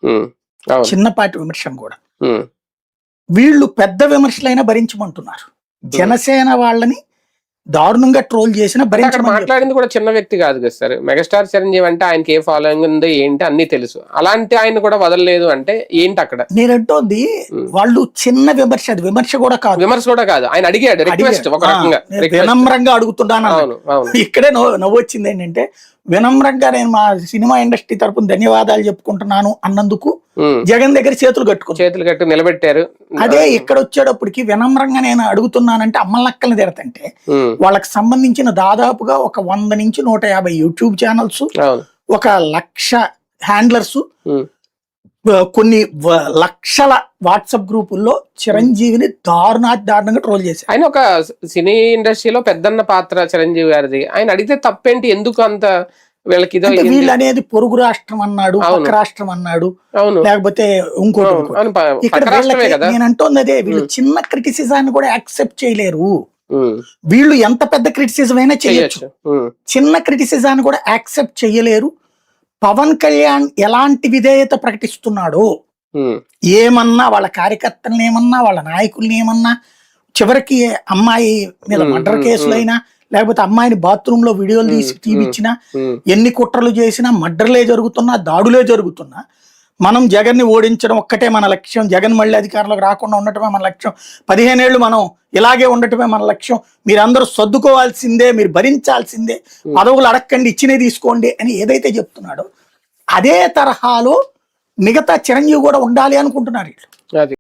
ఉమ్, అవును. చిన్నపాటి విమర్శను కూడా. ఉమ్, వీళ్ళు పెద్ద విమర్శలైనా భరించమంటున్నారు. జనసేన వాళ్ళని దారుణంగా ట్రోల్ చేసినా అంటే అక్కడ భరించమని మాట్లాడింది కూడా చిన్న వ్యక్తి కాదు కదా సార్. మెగాస్టార్ చిరంజీవి అంటే ఆయనకి ఏ ఫాలోయింగ్ ఉంది ఏంటి అన్ని తెలుసు. అలాంటి ఆయన కూడా వదలలేదు అంటే ఏంటి అక్కడ? నేనంటోంది వాళ్ళు చిన్న విమర్శ, అది విమర్శ కూడా కాదు, విమర్శ కూడా కాదు. ఆయన అడిగాడు రిక్వెస్ట్, ఒక రకంగా వినమ్రంగా అడుగుతున్నాను. అవును అవును. ఇక్కడే నవ్వు వచ్చింది ఏంటంటే, వినమ్రంగా నేను మా సినిమా ఇండస్ట్రీ తరపున ధన్యవాదాలు చెప్పుకుంటున్నాను అన్నందుకు జగన్ దగ్గర చేతులు కట్టు నిలబెట్టారు. అదే ఇక్కడ వచ్చేటప్పటికి వినమ్రంగా నేను అడుగుతున్నానంటే అమ్మలక్కల్ని తిడతంటే, వాళ్ళకి సంబంధించిన దాదాపుగా ఒక 100 నుంచి 150 యూట్యూబ్ ఛానల్స్, ఒక 1,00,000 హ్యాండ్లర్స్, కొన్ని లక్షల వాట్సాప్ గ్రూపుల్లో చిరంజీవిని దారుణంగా ట్రోల్ చేశారు. ఆయన ఒక సినీ ఇండస్ట్రీలో పెద్దన్న పాత్ర చిరంజీవి గారిది. ఆయన అడిగితే తప్పేంటి? ఎందుకు అంత వీళ్ళకి వీళ్ళు అనేది పొరుగు రాష్ట్రం అన్నాడు, పక్క రాష్ట్రం అన్నాడు, లేకపోతే ఇంకోటి. ఇక్కడ నేను అంటోంది అదే, వీళ్ళు చిన్న క్రిటిసిజాన్ని కూడా యాక్సెప్ట్ చేయలేరు. వీళ్ళు ఎంత పెద్ద క్రిటిసిజం అయినా చేయొచ్చు, చిన్న క్రిటిసిజాన్ని కూడా యాక్సెప్ట్ చేయలేరు. పవన్ కళ్యాణ్ ఎలాంటి విధేయత ప్రకటిస్తున్నాడో, ఏమన్నా వాళ్ళ కార్యకర్తలను ఏమన్నా, వాళ్ళ నాయకుల్ని ఏమన్నా, చివరికి అమ్మాయి మీద మర్డర్ కేసులైనా, లేకపోతే అమ్మాయిని బాత్రూమ్ లో వీడియోలు తీసి టీవీ ఇచ్చినా, ఎన్ని కుట్రలు చేసినా, మర్డర్లే జరుగుతున్నా, దాడులే జరుగుతున్నా, మనం జగన్ ని ఓడించడం ఒక్కటే మన లక్ష్యం, జగన్ మళ్ళీ అధికారంలోకి రాకుండా ఉండటమే మన లక్ష్యం, 15 ఏళ్ళు మనం ఇలాగే ఉండటమే మన లక్ష్యం, మీరందరూ సర్దుకోవాల్సిందే, మీరు భరించాల్సిందే, పదవులు అడక్కండి, ఇచ్చినే తీసుకోండి అని ఏదైతే చెప్తున్నాడో, అదే తరహాలో మిగతా చిరంజీవి కూడా ఉండాలి అనుకుంటున్నారు వీళ్ళు.